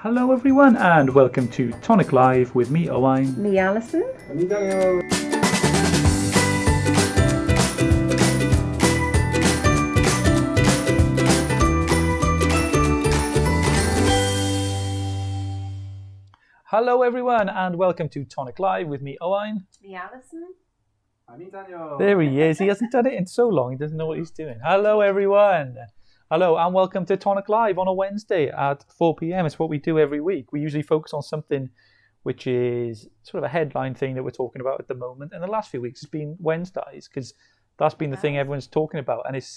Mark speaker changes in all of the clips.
Speaker 1: Hello everyone and welcome to Tonic Live with me, Owain.
Speaker 2: Me, Alison.
Speaker 3: Me, Daniel.
Speaker 1: Hello everyone and welcome to Tonic Live with me, Owain.
Speaker 2: Me, Alison.
Speaker 3: Me, Daniel.
Speaker 1: There he is. He hasn't done it in so long. He doesn't know what he's doing. Hello everyone. Hello and welcome to Tonic Live on a Wednesday at 4 p.m. It's what we do every week. We usually focus on something which is sort of a headline thing that we're talking about at the moment. And the last few weeks has been Wednesdays because that's been the thing everyone's talking about. And it's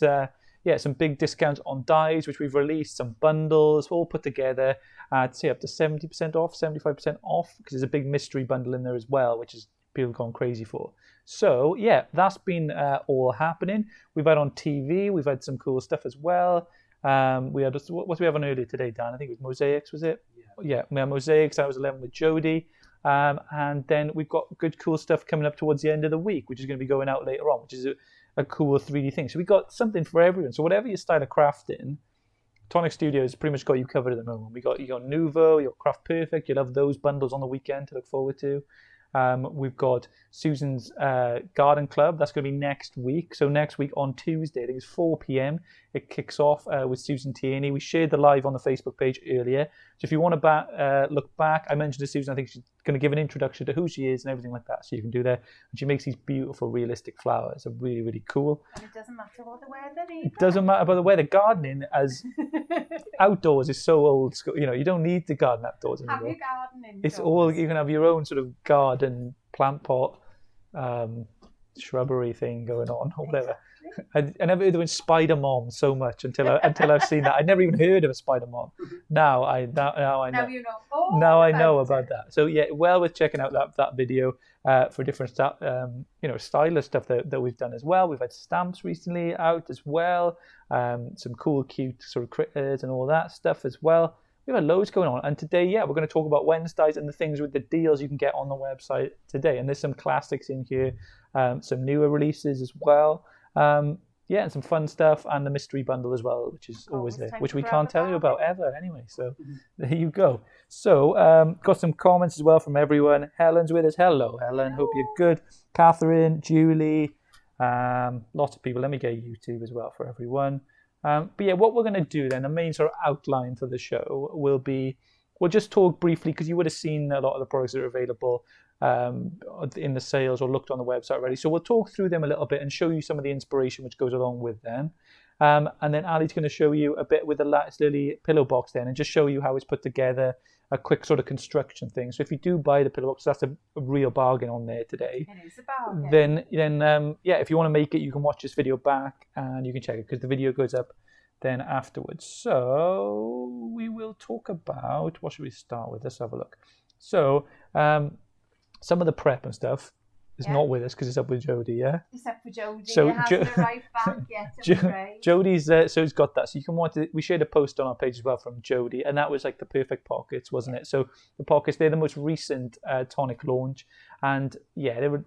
Speaker 1: some big discounts on dyes which we've released, some bundles all put together. I'd say up to 70% off, 75% off because there's a big mystery bundle in there as well, which is people gone crazy for. So yeah, that's been all happening. We've had on TV, we've had some cool stuff as well. We had what did we have on earlier today, Dan? I think it was Mosaics, was it? Yeah, we had Mosaics. I was 11 with Jodie, and then we've got good cool stuff coming up towards the end of the week, which is going to be going out later on, which is a cool 3D thing. So we got something for everyone. So whatever your style of crafting, Tonic Studios pretty much got you covered at the moment. You got Nuvo, you got Craft Perfect. You'll have those bundles on the weekend to look forward to. We've got Susan's Garden Club. That's going to be next week. So next week on Tuesday, I think it's 4 p.m. It kicks off with Susan Tierney. We shared the live on the Facebook page earlier. So if you want to look back, I mentioned to Susan, I think she's going to give an introduction to who she is and everything like that. So you can do that. And she makes these beautiful, realistic flowers. They're really, really cool.
Speaker 2: And it doesn't matter what the weather is.
Speaker 1: It doesn't matter about the weather. Gardening as outdoors is so old school. You know, you don't need to garden outdoors anymore.
Speaker 2: Have your garden indoors.
Speaker 1: It's all, you can have your own sort of garden, plant pot, shrubbery thing going on, or whatever. I never heard of Spider Mom so much until I've seen that. I'd never even heard of a Spider Mom. Now I know.
Speaker 2: Now you know.
Speaker 1: Now I know about that. So yeah, well worth checking out that video for different stylish stuff that we've done as well. We've had stamps recently out as well. Some cool, cute sort of critters and all that stuff as well. We've had loads going on, and today, we're going to talk about Wednesdays and the things with the deals you can get on the website today. And there's some classics in here, some newer releases as well, and some fun stuff, and the mystery bundle as well, which is always there, which we can't tell you about ever anyway. So there you go. So got some comments as well from everyone. Helen's with us. Hello, Helen. Hope you're good. Catherine, Julie, lots of people. Let me get YouTube as well for everyone. But yeah, what we're going to do then, the main sort of outline for the show will be, we'll just talk briefly because you would have seen a lot of the products that are available in the sales or looked on the website already. So we'll talk through them a little bit and show you some of the inspiration which goes along with them. And then Ali's going to show you a bit with the Lattice Lily pillow box then and just show you how it's put together, a quick sort of construction thing. So if you do buy the pillow box, that's a real bargain on there today.
Speaker 2: It is a bargain.
Speaker 1: Then if you want to make it, you can watch this video back and you can check it because the video goes up then afterwards. So we will talk about, what should we start with? Let's have a look. So some of the prep and stuff is not with us because it's up with Jodie, yeah?
Speaker 2: Except for Jodie,
Speaker 1: so
Speaker 2: it hasn't arrived back yet.
Speaker 1: Jodie's so it's got that. So you can watch it. We shared a post on our page as well from Jodie, and that was like the perfect pockets, wasn't it? So the pockets, they're the most recent Tonic launch, and they were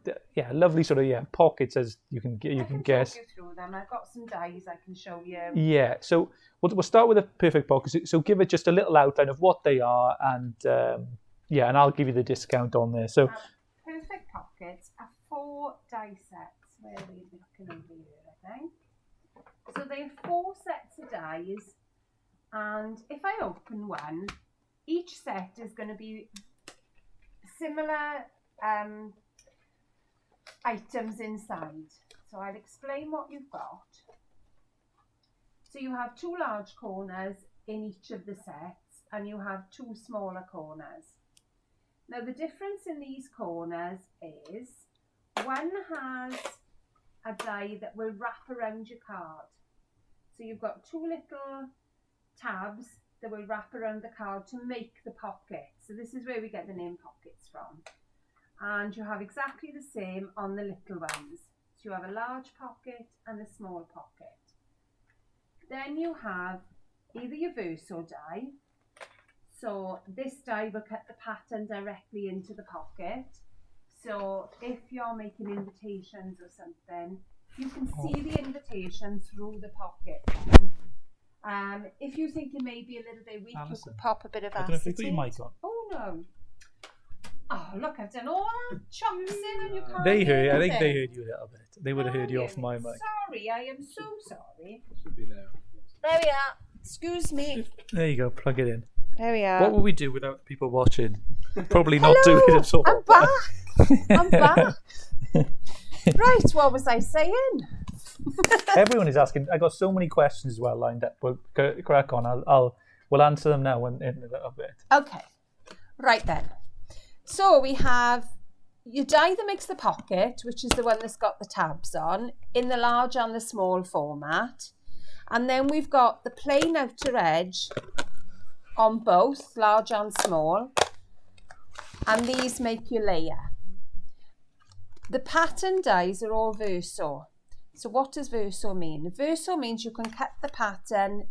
Speaker 1: lovely sort of pockets as you can guess.
Speaker 2: Talk you through them. I've got some dies I can show you.
Speaker 1: Yeah, so we'll start with the perfect pockets. So give it just a little outline of what they are, and and I'll give you the discount on there. So.
Speaker 2: Perfect pockets are 4 die sets. Where are we looking over here, I think? So they have 4 sets of dies, and if I open one, each set is going to be similar items inside. So I'll explain what you've got. So you have 2 large corners in each of the sets, and you have 2 smaller corners. Now the difference in these corners is one has a die that will wrap around your card. So you've got 2 little tabs that will wrap around the card to make the pocket. So this is where we get the name pockets from. And you have exactly the same on the little ones. So you have a large pocket and a small pocket. Then you have either your verso die. So this die will cut the pattern directly into the pocket. So if you're making invitations or something, you can see the invitation through the pocket. If you think it may be a little bit weak,
Speaker 1: Alison,
Speaker 2: you could pop a bit of
Speaker 1: I don't know if you've
Speaker 2: acetate.
Speaker 1: got your mic on.
Speaker 2: Oh no. Oh look, I've done all that chops in and you can't
Speaker 1: They
Speaker 2: hear
Speaker 1: heard. I think
Speaker 2: nothing.
Speaker 1: they heard you a little bit. They would have heard you off my mic.
Speaker 2: Sorry, I am so sorry.
Speaker 3: Should be there.
Speaker 2: There we are. Excuse me.
Speaker 1: There you go. Plug it in.
Speaker 2: There we are.
Speaker 1: What would we do without people watching? Probably not do it at all.
Speaker 2: I'm back. I'm back. Right, what was I saying?
Speaker 1: Everyone is asking. I got so many questions as well lined up. We'll crack on. We'll answer them now in a little bit.
Speaker 2: Okay. Right then. So we have your die that makes the pocket, which is the one that's got the tabs on, in the large and the small format. And then we've got the plain outer edge on both, large and small. And these make your layer. The pattern dies are all verso. So what does verso mean? Verso means you can cut the pattern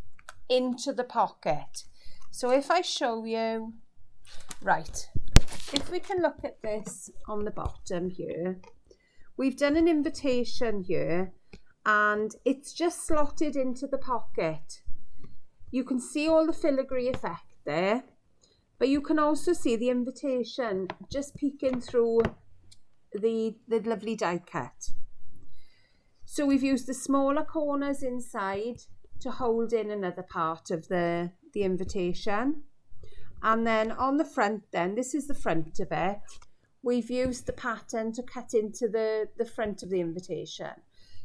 Speaker 2: into the pocket. So if I show you, right, if we can look at this on the bottom here, we've done an invitation here and it's just slotted into the pocket. You can see all the filigree effect there, but you can also see the invitation just peeking through the lovely die cut. So we've used the smaller corners inside to hold in another part of the invitation. And then on the front then, this is the front of it, we've used the pattern to cut into the front of the invitation.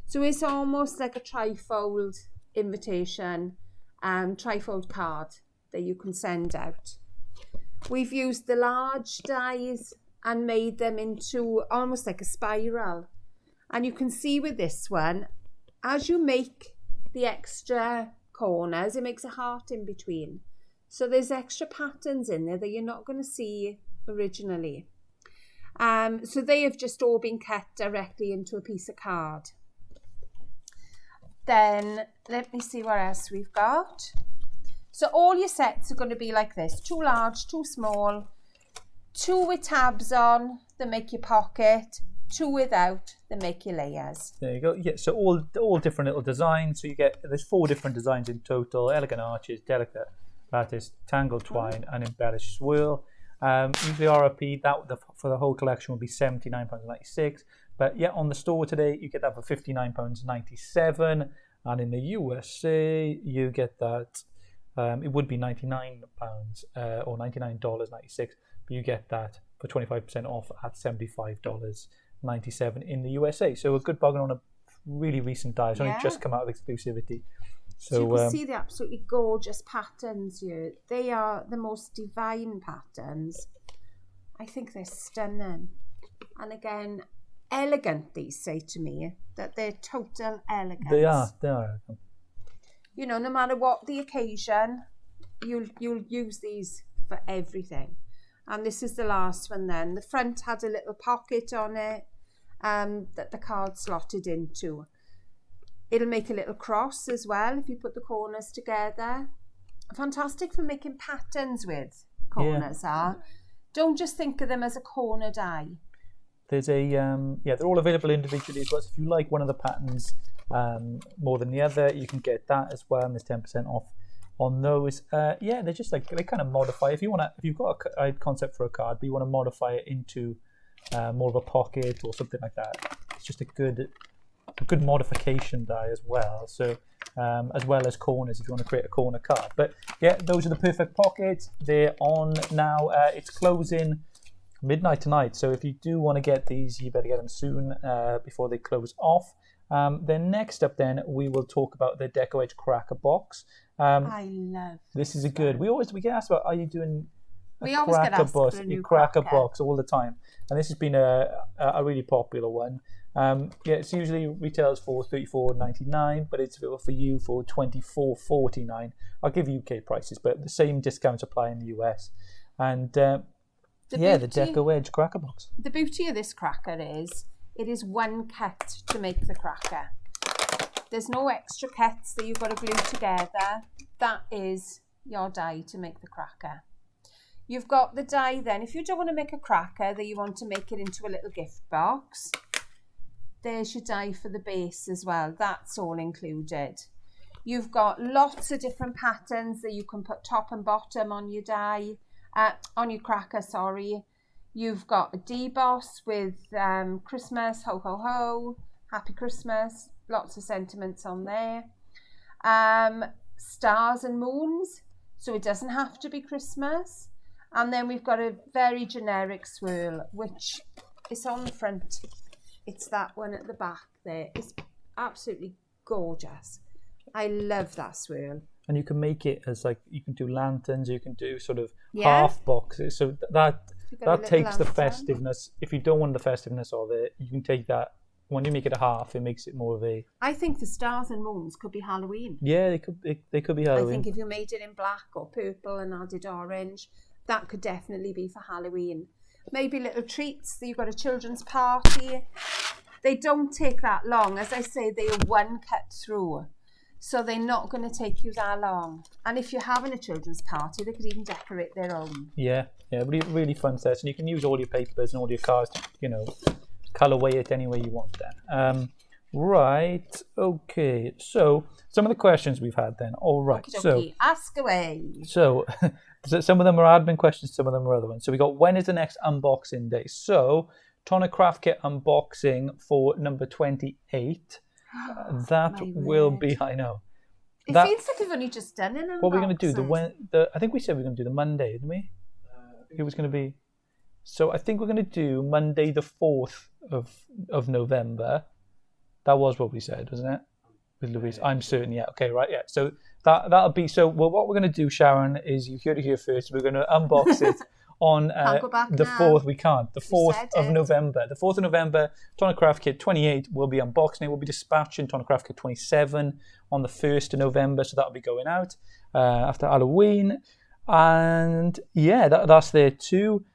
Speaker 2: So it's almost like a trifold invitation, trifold card that you can send out. We've used the large dies and made them into almost like a spiral. And you can see with this one, as you make the extra corners, it makes a heart in between. So there's extra patterns in there that you're not going to see originally. So they have just all been cut directly into a piece of card. Then let me see what else we've got. So all your sets are going to be like this, 2 large, 2 small, 2 with tabs on that make your pocket, 2 without that make your layers.
Speaker 1: There you go. Yeah, so all different little designs. So there's 4 different designs in total: elegant arches, delicate lattice, tangled twine, and embellished swirl. Usually RRP for the whole collection will be £79.96. But yeah, on the store today you get that for £59.97, and in the USA you get that. It would be £99 or $99.96, but you get that for 25% off at $75.97 in the USA. So a good bargain on a really recent die. It's only just come out of exclusivity.
Speaker 2: So you can see the absolutely gorgeous patterns here. They are the most divine patterns. I think they're stunning. And again, elegant, these say to me, that they're total elegance.
Speaker 1: They are.
Speaker 2: You know, no matter what the occasion, you'll use these for everything. And this is the last one then. The front had a little pocket on it that the card slotted into. It'll make a little cross as well if you put the corners together. Fantastic for making patterns with, corners are. Don't just think of them as a corner die.
Speaker 1: There's they're all available individually as well. So if you like one of the patterns more than the other, you can get that as well, and there's 10% off on those. They're just like, they kind of modify. If you've got a concept for a card, but you want to modify it into more of a pocket or something like that, it's just a good modification die as well. So as well as corners if you want to create a corner card. But yeah, those are the perfect pockets. They're on now. It's closing midnight tonight, so if you do want to get these, you better get them soon before they close off. Then next up, then we will talk about the Deco Edge Cracker Box.
Speaker 2: I love
Speaker 1: this. Is a good. We get asked about, are you doing
Speaker 2: we always get asked for a new
Speaker 1: cracker box all the time, and this has been a really popular one. It's usually retails for $34.99, but it's available for you for $24.49. I'll give you UK prices, but the same discounts apply in the US. And the Deco Edge Cracker Box.
Speaker 2: The beauty of this cracker is it is one cut to make the cracker. There's no extra cuts that you've got to glue together. That is your die to make the cracker. You've got the die then, if you don't want to make a cracker, that you want to make it into a little gift box, there's your die for the base as well. That's all included. You've got lots of different patterns that you can put top and bottom on your die, on your cracker, sorry. You've got a deboss with Christmas, ho ho ho, happy Christmas, lots of sentiments on there. Stars and moons, so it doesn't have to be Christmas. And then we've got a very generic swirl, which is on the front. It's that one at the back there. It's absolutely gorgeous. I love that swirl.
Speaker 1: And you can make it as like, you can do lanterns, you can do sort of half boxes. So that takes the festiveness. If you don't want the festiveness of it, you can take that. When you make it a half, it makes it more of a...
Speaker 2: I think the stars and moons could be Halloween.
Speaker 1: Yeah, they could be Halloween.
Speaker 2: I think if you made it in black or purple and added orange, that could definitely be for Halloween. Maybe little treats. You've got a children's party. They don't take that long. As I say, they are one cut through. So they're not going to take you that long. And if you're having a children's party, they could even decorate their own.
Speaker 1: Yeah, really, really fun sets. And you can use all your papers and all your cards to, colourway it any way you want then. Right, okay. So some of the questions we've had then. All right. So
Speaker 2: ask away.
Speaker 1: So some of them are admin questions, some of them are other ones. So we got, when is the next unboxing day? So Tonic Craft Kit unboxing for number 28. That will be, I know.
Speaker 2: It feels like we've only just done an unboxing.
Speaker 1: What we're going to do, I think we said we were going to do the Monday, didn't we? It was going to be... So I think we're going to do Monday the 4th of November. That was what we said, wasn't it? With Louise. I'm certain, yeah. Okay, right, yeah. So that'll be... So what we're going to do, Sharon, is you heard it here first. We're going to unbox it on the 4th. We can't. The 4th of November. The 4th of November, Tonic Craft Kit 28 will be unboxing. It will be dispatching Tonic Craft Kit 27 on the 1st of November. So that'll be going out after Halloween. And yeah, that's there too.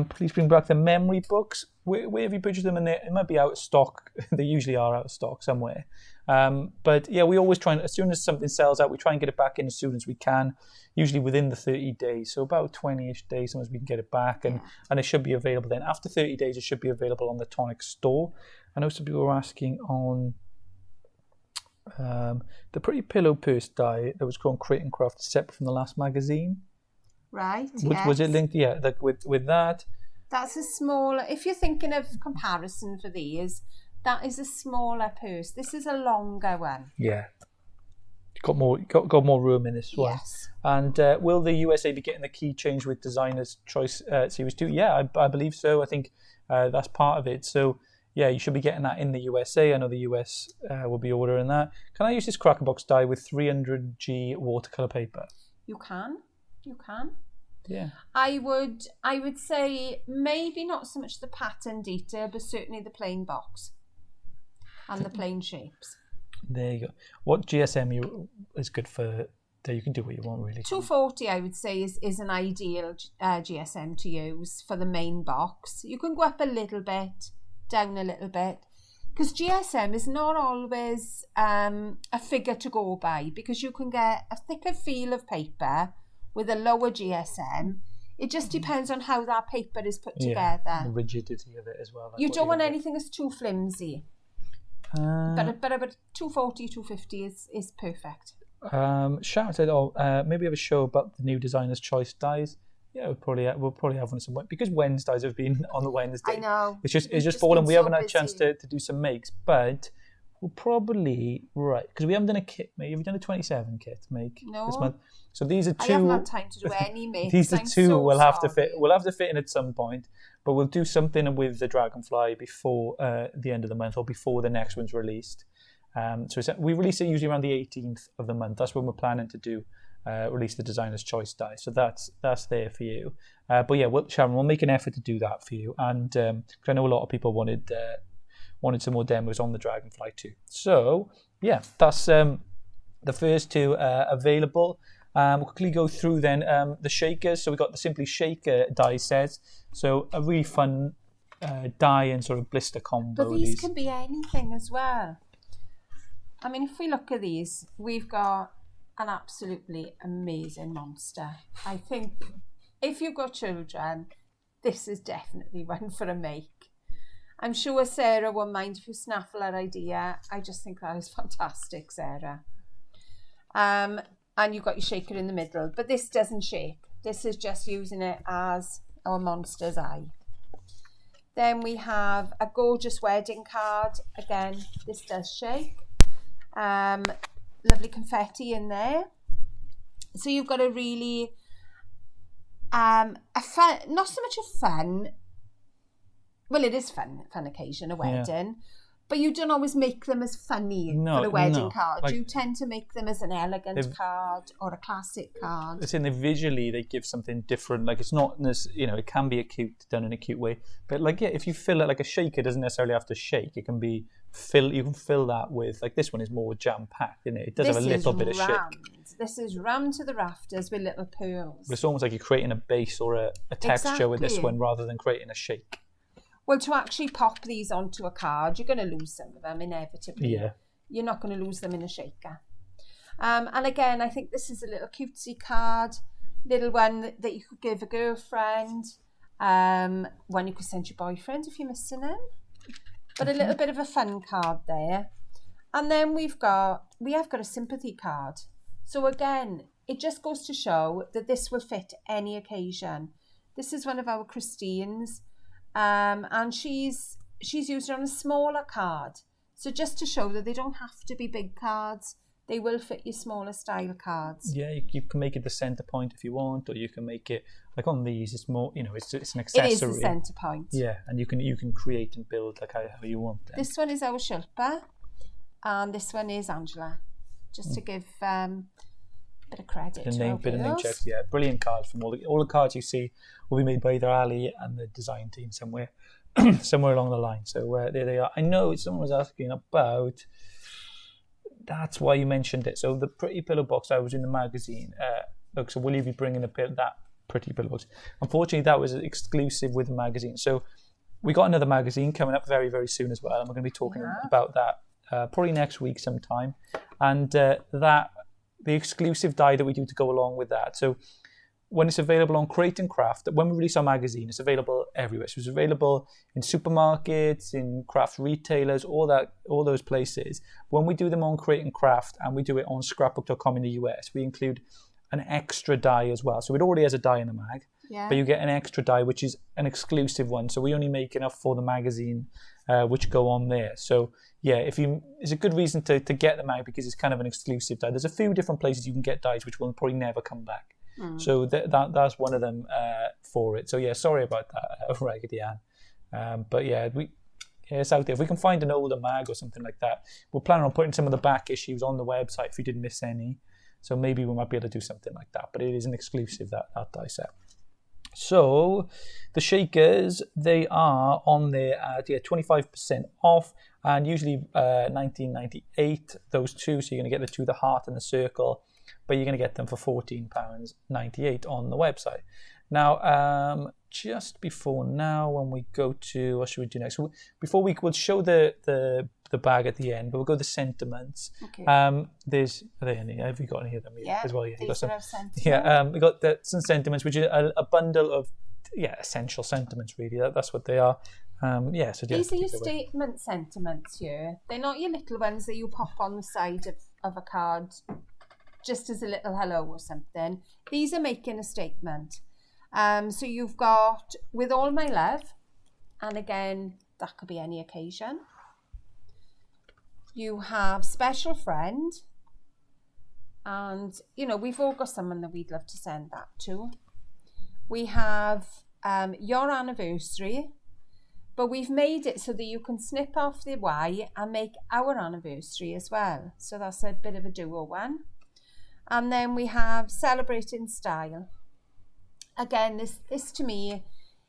Speaker 1: Please bring back the memory books. Where have you purchased them? And it might be out of stock. They usually are out of stock somewhere. But yeah, we always try and, as soon as something sells out, we try and get it back in as soon as we can, usually within the 30 days. So about 20-ish days, sometimes we can get it back, and it should be available then. After 30 days, it should be available on the Tonic store. I know some people were asking on the Pretty Pillow Purse die that was called Crate and Craft, separate from the last magazine.
Speaker 2: Right,
Speaker 1: Was it linked? Yeah, like with that. That's
Speaker 2: a smaller, if you're thinking of comparison for these, that is a smaller purse. This is a longer one.
Speaker 1: Yeah. Got more room in this one.
Speaker 2: Yes.
Speaker 1: And will the USA be getting the key change with Designer's Choice Series 2? Yeah, I believe so. I think that's part of it. So, yeah, you should be getting that in the USA. I know the US will be ordering that. Can I use this Cracker Box die with 300G watercolour paper?
Speaker 2: You can.
Speaker 1: Yeah.
Speaker 2: I would say maybe not so much the pattern detail, but certainly the plain box and the plain shapes.
Speaker 1: There you go. What GSM is good for? There you can do what you want, really.
Speaker 2: 240, I would say, is an ideal GSM to use for the main box. You can go up a little bit, down a little bit, because GSM is not always a figure to go by, because you can get a thicker feel of paper with a lower GSM. It just depends on how that paper is put together.
Speaker 1: The rigidity of it as well.
Speaker 2: You don't want anything that's too flimsy. But about 240, 250 is perfect.
Speaker 1: Sharon said, maybe have a show about the new Designer's Choice dies. Yeah, we'll probably have one at some point, because Wednesdays have been on the Wednesday.
Speaker 2: I know.
Speaker 1: It's just fallen. We haven't had a chance to do some makes, but we'll probably, because we haven't done a kit make. Have you done a 27 kit make this month? So these are two.
Speaker 2: I haven't had time to do any makes.
Speaker 1: These are two we'll have to fit. We'll have to fit in at some point, but we'll do something with the Dragonfly before the end of the month, or before the next one's released. So we release it usually around the 18th of the month. That's when we're planning to do release the Designer's Choice die. So that's there for you. But yeah, Sharon, we'll make an effort to do that for you. And 'cause I know a lot of people wanted some more demos on the Dragonfly too. So yeah, that's the first two available. We'll quickly go through then the shakers. So we've got the Simply Shaker die sets. So a really fun die and sort of blister combo.
Speaker 2: But these can be anything as well. I mean, if we look at these, we've got an absolutely amazing monster. I think if you've got children, this is definitely one for a make. I'm sure Sarah won't mind if you snaffle her idea. I just think that is fantastic, Sarah. And you've got your shaker in the middle, but this doesn't shake. This is just using it as our monster's eye. Then we have a gorgeous wedding card. Again, this does shake. Lovely confetti in there. So you've got a really, a fun, not so much a fun, well, it is fun occasion, a wedding, but you don't always make them as funny for a wedding card. Like, you tend to make them as an elegant card or a classic card.
Speaker 1: It's in the visually they give something different. Like it's not, it can be done in a cute way. But like, yeah, if you fill it like a shaker, doesn't necessarily have to shake. It can be you can fill that with, like this one is more jam packed, isn't it? It does have a little bit of shake.
Speaker 2: This is rammed to the rafters with little pearls.
Speaker 1: But it's almost like you're creating a base or a texture with this one rather than creating a shake.
Speaker 2: Well, to actually pop these onto a card, you're going to lose some of them inevitably.
Speaker 1: Yeah.
Speaker 2: You're not going to lose them in a shaker. And again, I think this is a little cutesy card, little one that you could give a girlfriend, one you could send your boyfriend if you're missing him. But a little bit of a fun card there. And then we have got a sympathy card. So again, it just goes to show that this will fit any occasion. This is one of our Christines. And she's used it on a smaller card. So just to show that they don't have to be big cards, they will fit your smaller style cards.
Speaker 1: Yeah, you can make it the centre point if you want, or you can make it, like on these, it's more, it's an accessory.
Speaker 2: It is the centre point.
Speaker 1: Yeah, and you can create and build like how you want them.
Speaker 2: This one is our Shilpa, and this one is Angela, just to give a bit of credit to our
Speaker 1: bit of name
Speaker 2: girls.
Speaker 1: checks, yeah. Brilliant cards from all the cards you see will be made by either Ali and the design team somewhere along the line. So there they are. I know someone was asking about, that's why you mentioned it. So the pretty pillow box I was in the magazine. Look, so will you be bringing that pretty pillow box? Unfortunately, that was exclusive with the magazine. So we got another magazine coming up very, very soon as well, and we're going to be talking about that probably next week sometime. And the exclusive die that we do to go along with that. So when it's available on Crate and Craft, when we release our magazine, it's available everywhere. So it's available in supermarkets, in craft retailers, all those places. When we do them on Crate and Craft and we do it on scrapbook.com in the US, we include an extra die as well. So it already has a die in the mag, but you get an extra die, which is an exclusive one. So we only make enough for the magazine, which go on there. So yeah, it's a good reason to get the mag because it's kind of an exclusive die. There's a few different places you can get dies which will probably never come back. So that's one of them for it. So yeah, sorry about that, Raggedy Ann. But yeah, it's out there. If we can find an older mag or something like that, we're planning on putting some of the back issues on the website if we didn't miss any. So maybe we might be able to do something like that. But it is an exclusive, that die set. So the shakers, they are on there at 25% off, and usually $19.98, those two. So you're going to get the two, the heart and the circle, but you're going to get them for £14.98 on the website. Now, just before now, when we go to, what should we do next? Before we'll show the bag at the end, but we'll go to the sentiments. Okay. Have you got any of them as well? Yeah,
Speaker 2: these are sentiments.
Speaker 1: Yeah, we got some sentiments, which is a bundle of essential sentiments. Really, that's what they are. So
Speaker 2: these are your statement sentiments here. They're not your little ones that you pop on the side of a card, just as a little hello or something. These are making a statement. So you've got with all my love, and again that could be any occasion. You have special friend, and we've all got someone that we'd love to send that to. We have your anniversary, but we've made it so that you can snip off the Y and make our anniversary as well. So that's a bit of a duo one. And then we have celebrating style. Again, this to me,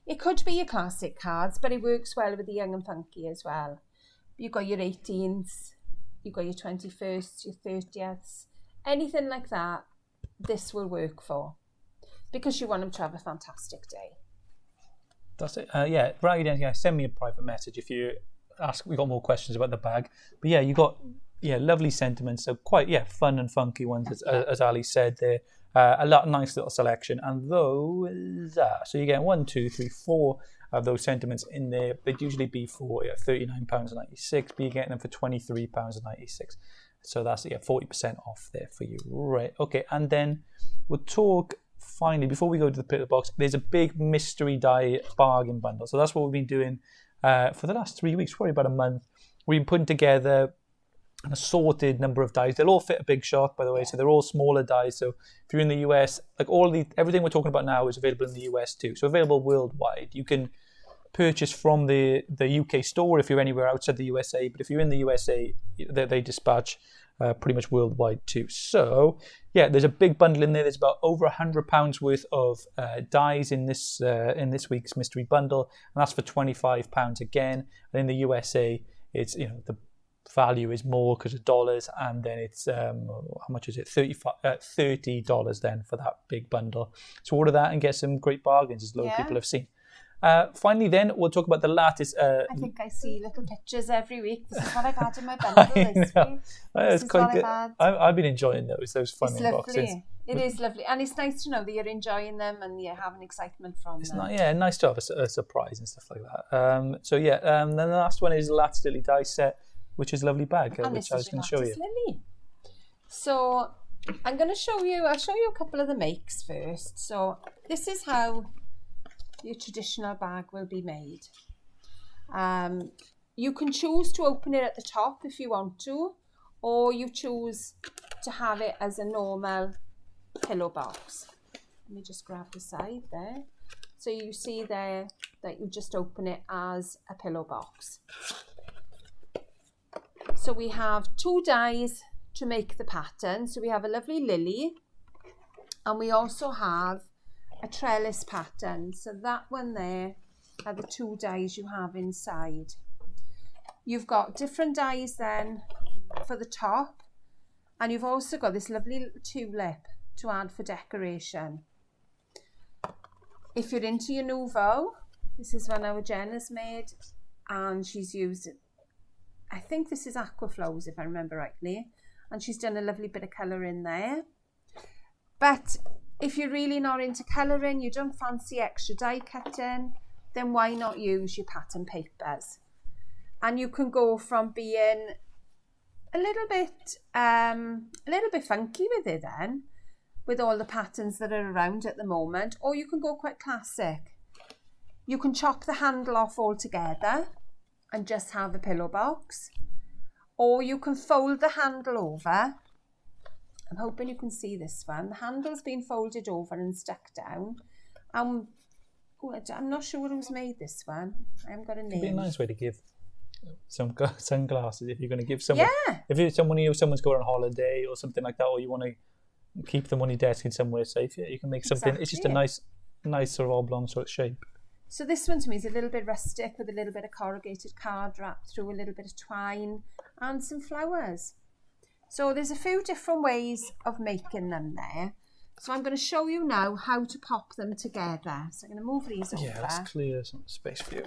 Speaker 2: it could be your classic cards, but it works well with the young and funky as well. You've got your 18th, you've got your 21st, your 30th, anything like that, this will work for, because you want them to have a fantastic day.
Speaker 1: That's it. Right, send me a private message if you ask. We got more questions about the bag, but you got lovely sentiments. So quite fun and funky ones, as Ali said there. Nice little selection, and those so you get 1, 2, 3, 4 of those sentiments in there. They'd usually be for £39.96, but you're getting them for £23.96. So that's 40% off there for you. Right. Okay. And then we'll talk finally, before we go to the pit of the box, there's a big mystery die bargain bundle. So that's what we've been doing for the last 3 weeks, probably about a month. We've been putting together an assorted number of dies. They'll all fit a big shot, by the way. So they're all smaller dies. So if you're in the US, like everything we're talking about now is available in the US too. So available worldwide. You can purchase from the UK store if you're anywhere outside the USA. But if you're in the USA, they dispatch pretty much worldwide too. So yeah, there's a big bundle in there. There's about over £100 worth of dies in this week's mystery bundle, and that's for £25 again. And in the USA, it's the value is more because of dollars, and then it's how much is it? $30 then for that big bundle. So order that and get some great bargains, as a lot of people have seen. Finally, then we'll talk about the lattice.
Speaker 2: I think I see little pictures every week. This is what I've had in my bundle this week.
Speaker 1: It's quite good. I've been enjoying those fun unboxings.
Speaker 2: It is lovely, and it's nice to know that you're enjoying them and you're having excitement from them.
Speaker 1: Nice to have a surprise and stuff like that. Then the last one is the Lattice Lily die set, which is a lovely bag, which I was going to show you.
Speaker 2: Lily. So I'm going to show you. I'll show you a couple of the makes first. So this is how your traditional bag will be made. You can choose to open it at the top if you want to, or you choose to have it as a normal pillow box. Let me just grab the side there. So you see there that you just open it as a pillow box. So we have 2 dies to make the pattern. So we have a lovely lily, and we also have a trellis pattern. So that one there are the 2 dies you have inside. You've got different dies then for the top, and you've also got this lovely little tulip to add for decoration. If you're into your Nouveau, this is one our Jen has made, and she's used, I think this is Aquaflows if I remember rightly, and she's done a lovely bit of colour in there. But if you're really not into colouring, you don't fancy extra die cutting, then why not use your pattern papers? And you can go from being a little bit funky with it then, with all the patterns that are around at the moment, or you can go quite classic. You can chop the handle off altogether and just have a pillow box, or you can fold the handle over. I'm hoping you can see this one. The handle's been folded over and stuck down. I'm not sure who's made this one. I haven't got a name.
Speaker 1: It'd be a nice way to give some sunglasses if you're going to give someone. Yeah. If someone's going on holiday or something like that, or you want to keep them on your desk in somewhere safe, you can make something. Exactly. It's just a nice sort of oblong sort of shape.
Speaker 2: So this one to me is a little bit rustic with a little bit of corrugated card wrapped through a little bit of twine and some flowers. So there's a few different ways of making them there. So I'm going to show you now how to pop them together. So I'm going to move these over.
Speaker 1: Yeah, let's clear some space for you.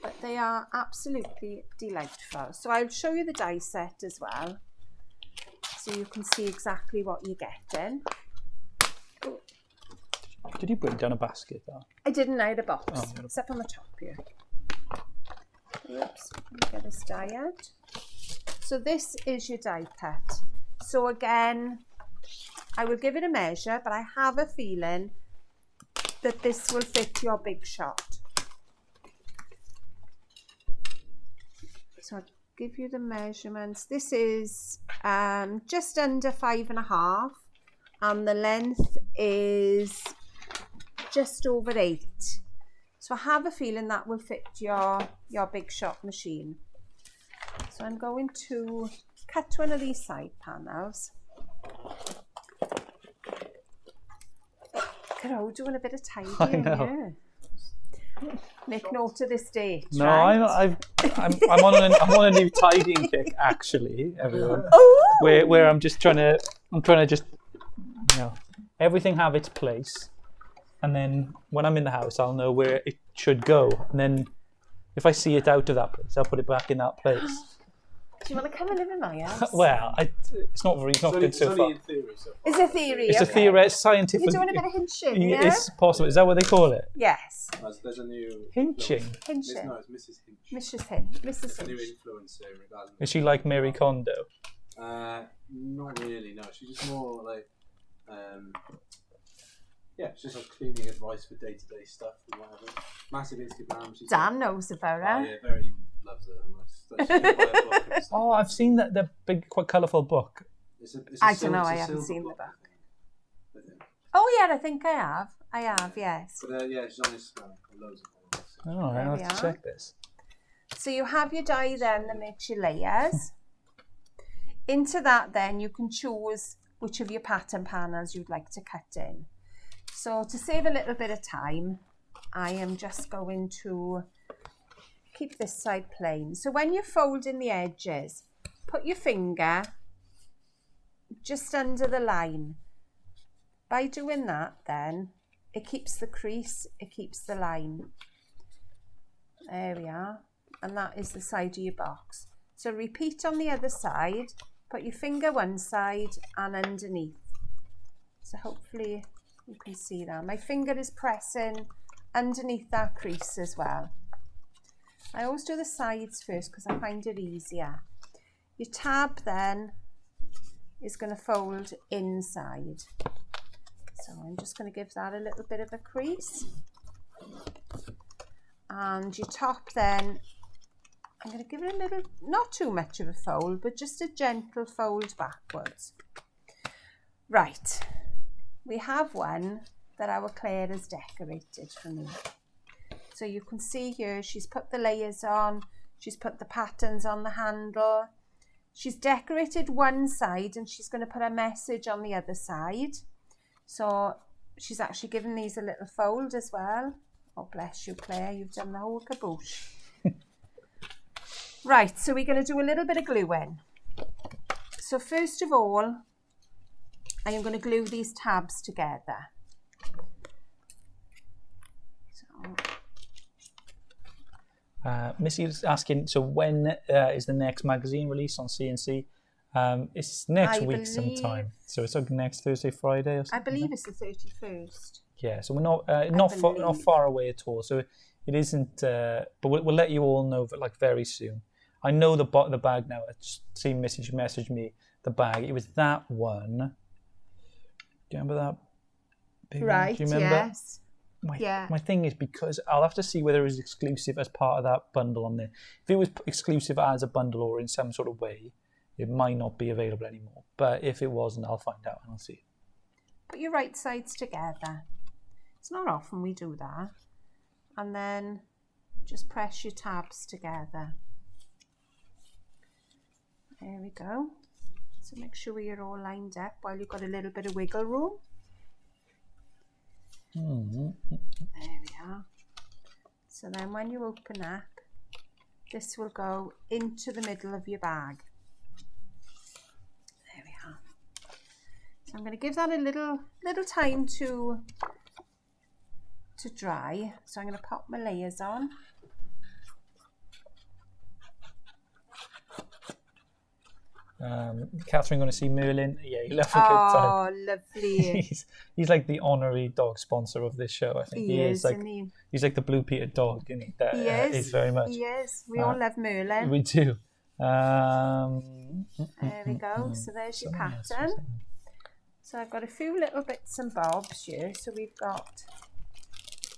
Speaker 2: But they are absolutely delightful. So I'll show you the die set as well, so you can see exactly what you're getting. Oh.
Speaker 1: Did you put down a basket though?
Speaker 2: I didn't. I had a box. It's up on the top here. Oops, let me get this die out. So this is your die cut. So again, I will give it a measure, but I have a feeling that this will fit your big shot. So I'll give you the measurements. This is just under 5.5, and the length is just over 8. So I have a feeling that will fit your big shot machine. So I'm going to cut one of these side panels. Carol, doing a bit of tidying here. Make note of this date.
Speaker 1: No,
Speaker 2: right?
Speaker 1: I'm on a new tidying kick actually, everyone. Where I'm trying to just everything have its place, and then when I'm in the house, I'll know where it should go, and then if I see it out of that place, I'll put it back in that place.
Speaker 2: Do you want to come and live in my house?
Speaker 1: Well, it's not good so far.
Speaker 2: It's a theory.
Speaker 1: It's a theory. It's scientific.
Speaker 2: You're doing a bit of hinching, yeah?
Speaker 1: It's possible. Is that what they call it?
Speaker 2: Yes.
Speaker 3: There's a new...
Speaker 1: Hinching?
Speaker 2: Hinching.
Speaker 3: No, it's Mrs. Hinch.
Speaker 2: Mrs.
Speaker 3: A new
Speaker 2: Hinch.
Speaker 3: influencer regarding.
Speaker 1: Is she like Mary Kondo?
Speaker 3: Not really. No, she's just more like, yeah, she's just like cleaning advice for day-to-day stuff and whatever. Massive Instagram. She's
Speaker 2: Dan knows about her.
Speaker 3: Oh yeah, very loves it. And like, she's gonna buy a book and stuff.
Speaker 1: Oh, I've seen the big, quite colourful book.
Speaker 3: It's a
Speaker 2: I don't know.
Speaker 3: it's a
Speaker 2: I haven't
Speaker 3: silver
Speaker 2: seen the
Speaker 3: book,
Speaker 2: book.
Speaker 3: I think.
Speaker 2: Oh yeah, I think I have. I have, yes.
Speaker 3: But yeah, she's on Instagram. Loads of followers.
Speaker 1: Oh,
Speaker 2: There
Speaker 1: I'll
Speaker 2: we
Speaker 1: have to
Speaker 2: are.
Speaker 1: check this.
Speaker 2: So you have your die then that makes your layers. Into that then you can choose which of your pattern panels you'd like to cut in. So to save a little bit of time, I am just going to keep this side plain. So when you're folding the edges, put your finger just under the line. By doing that then, it keeps the crease, it keeps the line. There we are. And that is the side of your box. So repeat on the other side, put your finger one side and underneath. So hopefully you can see that. My finger is pressing underneath that crease as well. I always do the sides first because I find it easier. Your tab then is going to fold inside. So I'm just going to give that a little bit of a crease. And your top then, I'm going to give it a little, not too much of a fold, but just a gentle fold backwards. Right, we have one that our Claire has decorated for me. So you can see here, she's put the layers on, she's put the patterns on the handle. She's decorated one side and she's going to put a message on the other side. So she's actually given these a little fold as well. Oh, bless you, Claire, you've done the whole caboose. Right, so we're going to do a little bit of gluing. So first of all, I am going to glue these tabs together.
Speaker 1: Missy is asking, so when is the next magazine release on CNC? It's next week sometime. So it's like next Thursday, Friday or something.
Speaker 2: I believe it's the 31st.
Speaker 1: Yeah, so we're not far away at all. So it isn't, but we'll let you all know that like very soon. I know the bag now. I just seen message me the bag. It was that one. Do you remember that big
Speaker 2: Right,
Speaker 1: one? Do you remember?
Speaker 2: Yes.
Speaker 1: My thing is, because I'll have to see whether it was exclusive as part of that bundle on there. If it was exclusive as a bundle or in some sort of way, it might not be available anymore. But if it wasn't, I'll find out and I'll see.
Speaker 2: Put your right sides together. It's not often we do that. And then just press your tabs together. There we go. So make sure you're all lined up while you've got a little bit of wiggle room.
Speaker 1: Mm-hmm.
Speaker 2: There we are. So then when you open up, this will go into the middle of your bag. There we are. So I'm going to give that a little time to dry. So I'm going to pop my layers on.
Speaker 1: Catherine going to see Merlin. Yeah, he'll have a good time.
Speaker 2: Oh, lovely.
Speaker 1: he's like the honorary dog sponsor of this show. I think he is like he's like the Blue Peter dog, isn't he? That,
Speaker 2: he is
Speaker 1: very much.
Speaker 2: He is. We all love Merlin.
Speaker 1: We do.
Speaker 2: There we go. So there's your pattern. So I've got a few little bits and bobs here. So we've got.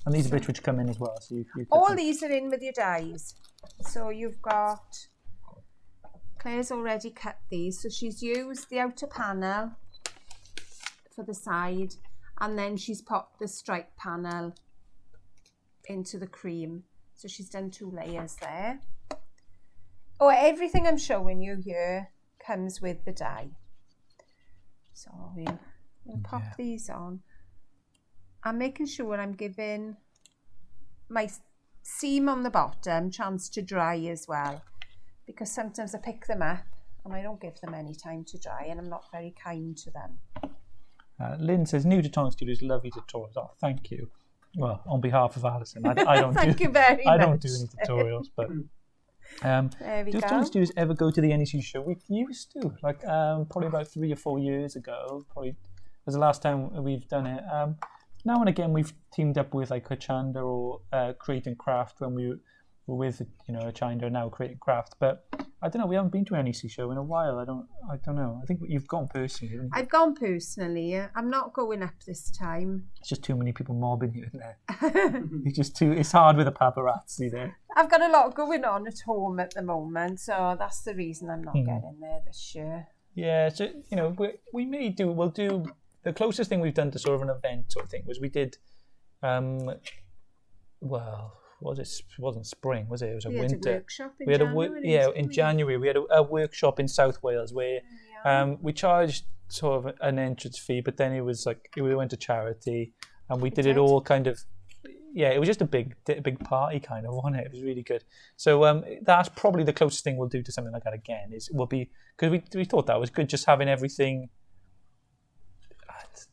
Speaker 1: And these are bits which come in as well. So you
Speaker 2: all these are in with your dies. So you've got. Claire's already cut these, so she's used the outer panel for the side and then she's popped the stripe panel into the cream. So she's done 2 layers there. Oh, everything I'm showing you here comes with the die. So we'll pop these on. I'm making sure I'm giving my seam on the bottom chance to dry as well. Because sometimes I pick them up and I don't give them any time to dry and I'm not very kind to them.
Speaker 1: Lynn says, new to Tonic Studios, lovely tutorials. Oh, thank you. Well, on behalf of Alison, I don't
Speaker 2: thank you very much.
Speaker 1: I don't do any tutorials, but
Speaker 2: there we
Speaker 1: do
Speaker 2: go.
Speaker 1: Tonic Studios ever go to the NEC show? We used to, like probably about 3 or 4 years ago. Probably was the last time we've done it. Now and again, we've teamed up with like Hochanda or Create and Craft when we with China now creating craft. But I don't know. We haven't been to an NEC show in a while. I don't know. I think you've gone personally. Haven't you?
Speaker 2: I've gone personally. I'm not going up this time.
Speaker 1: It's just too many people mobbing you, isn't there? It's just too. It's hard with the paparazzi there.
Speaker 2: I've got a lot going on at home at the moment, so that's the reason I'm not getting there this year.
Speaker 1: Yeah, so we'll do the closest thing we've done to sort of an event sort of thing was we did, it wasn't spring, was it? It was a winter.
Speaker 2: Had a workshop in January.
Speaker 1: In January we had a workshop in South Wales where we charged sort of an entrance fee, but then it was like we went to charity and we did it all kind of. Yeah, it was just a big party kind of, wasn't it? It was really good. So that's probably the closest thing we'll do to something like that again. Because we thought that was good, just having everything.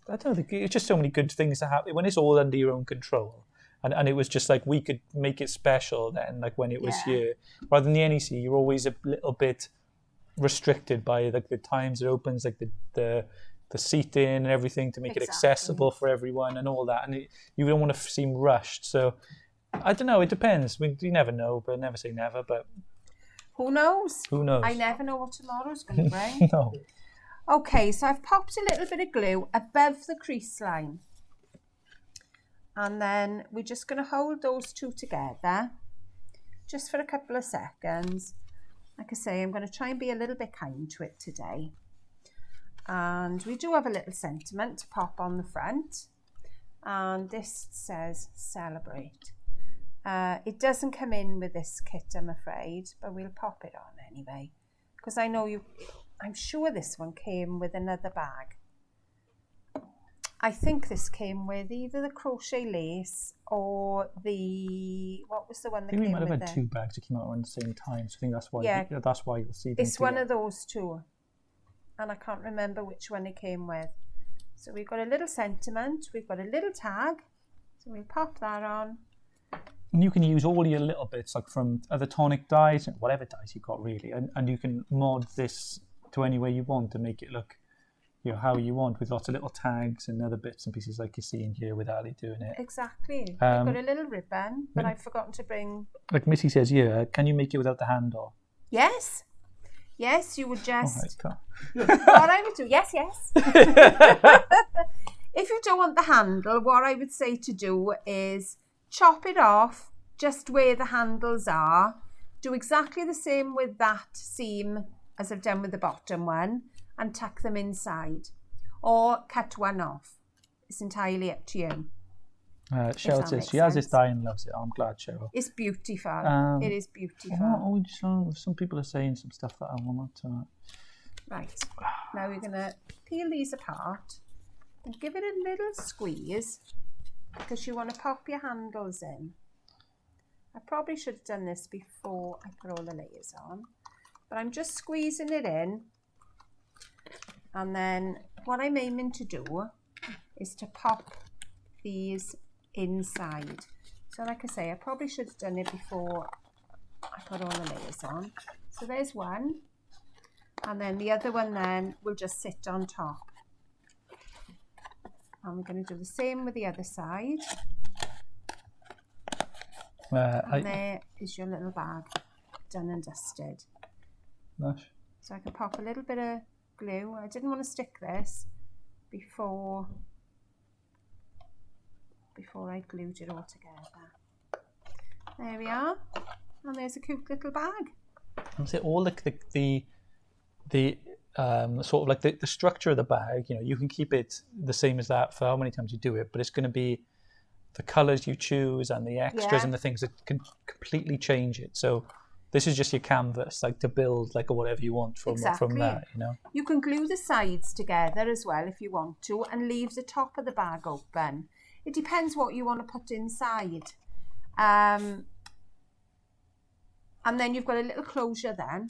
Speaker 1: I don't know. It's just so many good things to happen when it's all under your own control, and it was just like we could make it special then, like when it was here. Rather than the NEC, you're always a little bit restricted by like the times it opens, like the seating and everything to make it accessible for everyone and all that, and you don't want to seem rushed. So I don't know, it depends. You never know, but never say never. But
Speaker 2: who knows? I never know what tomorrow's going to bring.
Speaker 1: No.
Speaker 2: Okay, so I've popped a little bit of glue above the crease line, and then we're just going to hold those two together just for a couple of seconds. Like I say, I'm going to try and be a little bit kind to it today. And we do have a little sentiment to pop on the front, and this says celebrate. It doesn't come in with this kit, I'm afraid, but we'll pop it on anyway, because I'm sure this one came with another bag. I think this came with either the crochet lace or what was the one that came with it?
Speaker 1: We might have had two bags that came out around the same time, so I think that's why you'll see them.
Speaker 2: It's one of those two. And I can't remember which one it came with. So we've got a little sentiment, we've got a little tag, so we'll pop that on.
Speaker 1: And you can use all your little bits, like from other tonic dyes, whatever dyes you've got really, and you can mod this to any way you want to make it look, how you want, with lots of little tags and other bits and pieces like you're seeing here with Ali doing it.
Speaker 2: Exactly. I've got a little ribbon, but I've forgotten to bring...
Speaker 1: Like Missy says here, can you make it without the handle?
Speaker 2: Yes. Yes, you would just...
Speaker 1: Oh,
Speaker 2: what I would do, yes. If you don't want the handle, what I would say to do is chop it off just where the handles are. Do exactly the same with that seam as I've done with the bottom one and tuck them inside. Or cut one off. It's entirely up to you.
Speaker 1: Cheryl says she has this dye and loves it. I'm glad, Cheryl.
Speaker 2: It's beautiful. It is beautiful.
Speaker 1: Some people are saying some stuff that I will not.
Speaker 2: Right. Now we're going to peel these apart and give it a little squeeze because you want to pop your handles in. I probably should have done this before I put all the layers on, but I'm just squeezing it in, and then what I'm aiming to do is to pop these inside. So like I say, I probably should have done it before I put all the layers on. So there's one, and then the other one then will just sit on top. And we're going to do the same with the other side. And there is your little bag, done and dusted.
Speaker 1: Nice.
Speaker 2: So I can pop a little bit of glue. I didn't want to stick this before I glued it all together. There we are, and there's a cute little bag.
Speaker 1: And so all the sort of like the structure of the bag, you can keep it the same as that for how many times you do it, but it's going to be the colours you choose and the extras and the things that can completely change it. So this is just your canvas, like to build like whatever you want from that,
Speaker 2: You can glue the sides together as well if you want to, and leave the top of the bag open. It depends what you want to put inside. And then you've got a little closure then.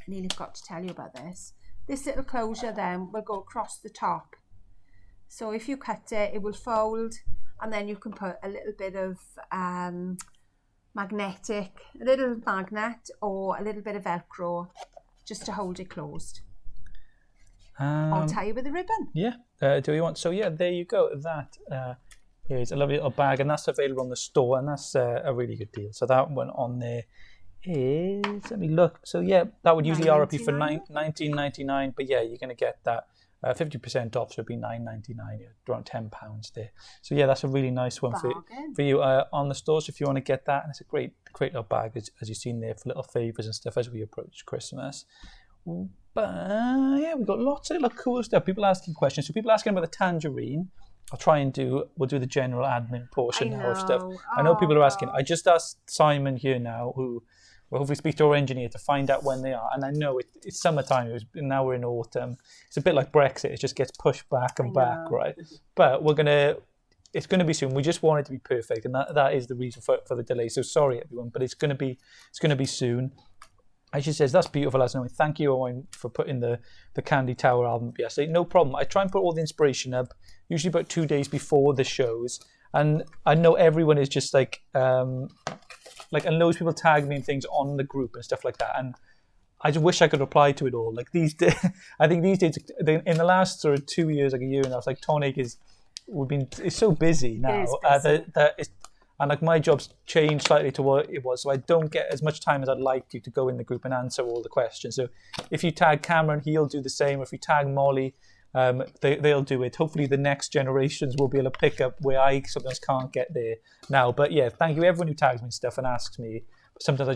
Speaker 2: I nearly forgot to tell you about this. This little closure then will go across the top. So if you cut it, it will fold, and then you can put a little bit of a little magnet or a little bit of Velcro just to hold it closed. I'll tie you with a ribbon.
Speaker 1: Yeah. Do you want? So yeah, there you go. That Here's a lovely little bag, and that's available on the store, and that's a really good deal. So that one on there is, let me look. So yeah, that would usually RRP for $19.99, but yeah, you're going to get that 50% off, so it'd be $9.99, around £10 there. So yeah, that's a really nice one for you on the store. So if you want to get that, and it's a great little bag, as you've seen there, for little favours and stuff as we approach Christmas. But yeah, we've got lots of little cool stuff. People asking questions. So people asking about the tangerine. We'll do the general admin portion now of stuff. I know people are asking. I just asked Simon here now, who will hopefully speak to our engineer to find out when they are. And I know it's summertime. Now we're in autumn. It's a bit like Brexit. It just gets pushed back and back, right? But it's going to be soon. We just want it to be perfect, and that is the reason for the delay. So sorry, everyone, but it's going to be soon. As she says, that's beautiful, as always. Thank you, Owen, for putting the Candy Tower album up yesterday. No problem. I try and put all the inspiration up, usually about 2 days before the shows. And I know everyone is just and loads of people tag me in things on the group and stuff like that. And I just wish I could reply to it all. Like these days, I think these days, in the last sort of 2 years, like a year and a half, like Tonic it's so busy now. And like my job's changed slightly to what it was, so I don't get as much time as I'd like to go in the group and answer all the questions. So if you tag Cameron, he'll do the same. If you tag Molly, they'll do it. Hopefully the next generations will be able to pick up where I sometimes can't get there now. But yeah, thank you everyone who tags me and stuff and asks me. Sometimes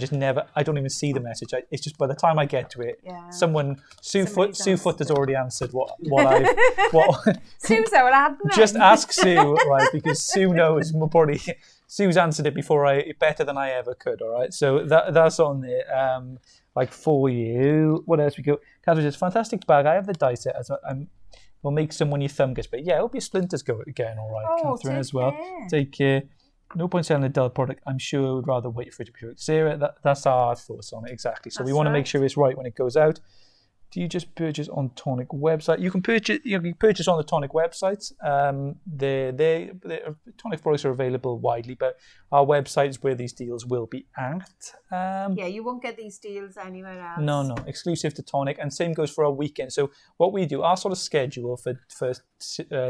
Speaker 1: I don't even see the message. It's just by the time I get to it, Sue Foot has already answered what
Speaker 2: Sue's our admin.
Speaker 1: Just ask Sue, right? Because Sue knows probably. Sue's answered it better than I ever could. All right, so that's on there. Like for you, what else we go? Catherine says, fantastic bag. I have the dice set. We'll make some when your thumb gets big. Yeah, I hope your splinters go again. All right, Catherine as well. Take care. No point selling a dull product. I'm sure I would rather wait for it to be perfect. Sarah, that's our thoughts on it exactly. So we want to make sure it's right when it goes out. Do you just purchase on Tonic website? You can purchase on the Tonic websites. Tonic products are available widely, but our website is where these deals will be at.
Speaker 2: You won't get these deals anywhere else.
Speaker 1: No, exclusive to Tonic, and same goes for our weekend. So what we do, our sort of schedule for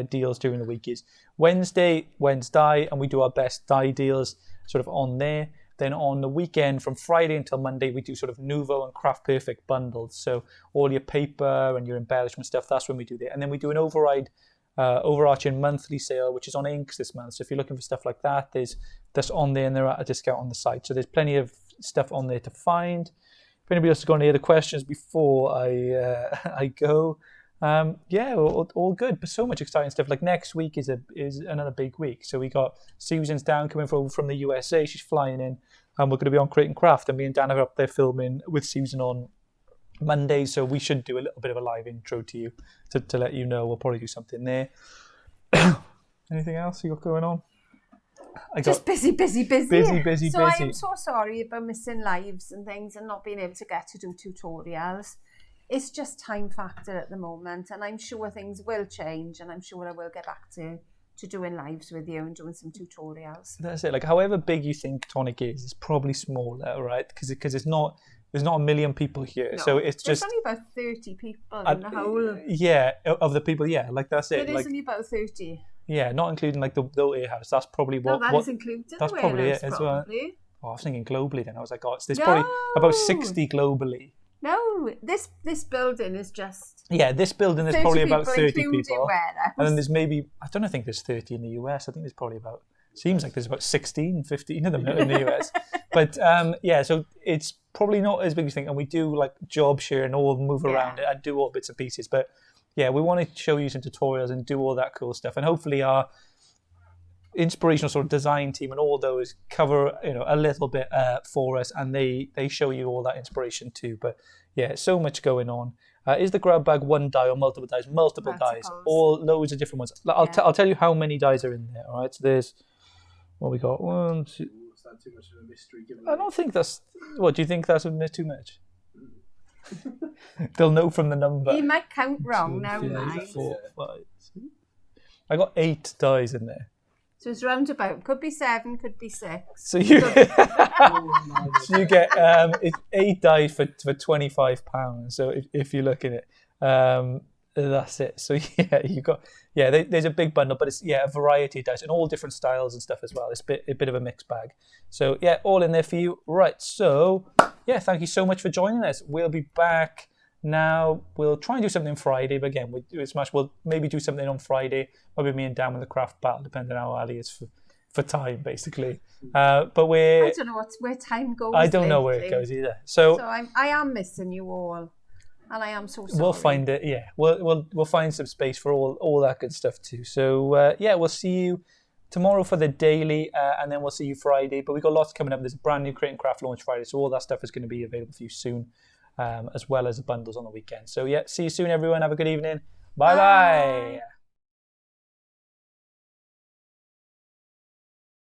Speaker 1: deals during the week is Wednesday, and we do our best die deals sort of on there. Then on the weekend, from Friday until Monday, we do sort of Nouveau and Craft Perfect bundles. So all your paper and your embellishment stuff, that's when we do that. And then we do an overarching monthly sale, which is on inks this month. So if you're looking for stuff like that, that's on there and they're at a discount on the site. So there's plenty of stuff on there to find. If anybody else has got any other questions before I go, all good. But so much exciting stuff. Like next week is another big week. So we got Susan's down coming from the USA. She's flying in, and we're going to be on Create and Craft. And me and Dan are up there filming with Susan on Monday. So we should do a little bit of a live intro to you to let you know. We'll probably do something there. Anything else you got going on?
Speaker 2: Just busy.
Speaker 1: Busy.
Speaker 2: So I am so sorry about missing lives and things and not being able to get to do tutorials. It's just time factor at the moment, and I'm sure things will change, and I'm sure I will get back to doing lives with you and doing some tutorials.
Speaker 1: That's it. Like however big you think Tonic is, it's probably smaller, right? Because there's not a million people here, no. So it's just
Speaker 2: only about 30 people in the whole.
Speaker 1: Yeah, of the people, yeah, like that's it.
Speaker 2: There's only about 30.
Speaker 1: Yeah, not including like the warehouse. That's probably what.
Speaker 2: No, that is included.
Speaker 1: That's probably it as well. Oh, I was thinking globally. Then I was like, there's probably about 60 globally.
Speaker 2: No, this building is just...
Speaker 1: Yeah, this building there's probably about 30 people.
Speaker 2: And
Speaker 1: then there's maybe... I don't think there's 30 in the US. I think there's probably about... Seems like there's about 16, 15 of them in the US. But so it's probably not as big as you think. And we do like job share and all move around it and do all bits and pieces. But yeah, we want to show you some tutorials and do all that cool stuff. And hopefully our inspirational sort of design team and all those cover a little bit for us, and they show you all that inspiration too. But yeah, so much going on. Is the grab bag one die or multiple dies? Multiple dies, all loads of different ones. I'll tell you how many dies are in there. All right, so there's what we got. 1, 2.
Speaker 3: Is that too much of a mystery?
Speaker 1: I don't think that's. What do you think that's too much? They'll know from the number.
Speaker 2: You might count wrong now,
Speaker 1: 3, 4, 5, 6. I got 8 dies in there.
Speaker 2: So it's roundabout. Could be 7, could be 6.
Speaker 1: So you get it's 8 dice for £25. So if you look at it, That's it. So yeah, there's a big bundle, but it's a variety of dice and all different styles and stuff as well. It's a bit of a mixed bag. So yeah, all in there for you. Right. So yeah, thank you so much for joining us. We'll be back now. We'll try and do something Friday, but again, we'll maybe do something on Friday. Maybe me and Dan with the craft battle, depending on how Ali is for time, basically. But
Speaker 2: I don't know where time goes.
Speaker 1: I don't know where it goes either. So
Speaker 2: I am missing you all. And I am so sorry.
Speaker 1: We'll find it. Yeah, we'll find some space for all that good stuff too. So we'll see you tomorrow for the daily, and then we'll see you Friday. But we've got lots coming up. There's a brand new Create and Craft launch Friday, so all that stuff is going to be available for you soon, as well as the bundles on the weekend. So yeah, see you soon, everyone. Have a good evening. Bye bye.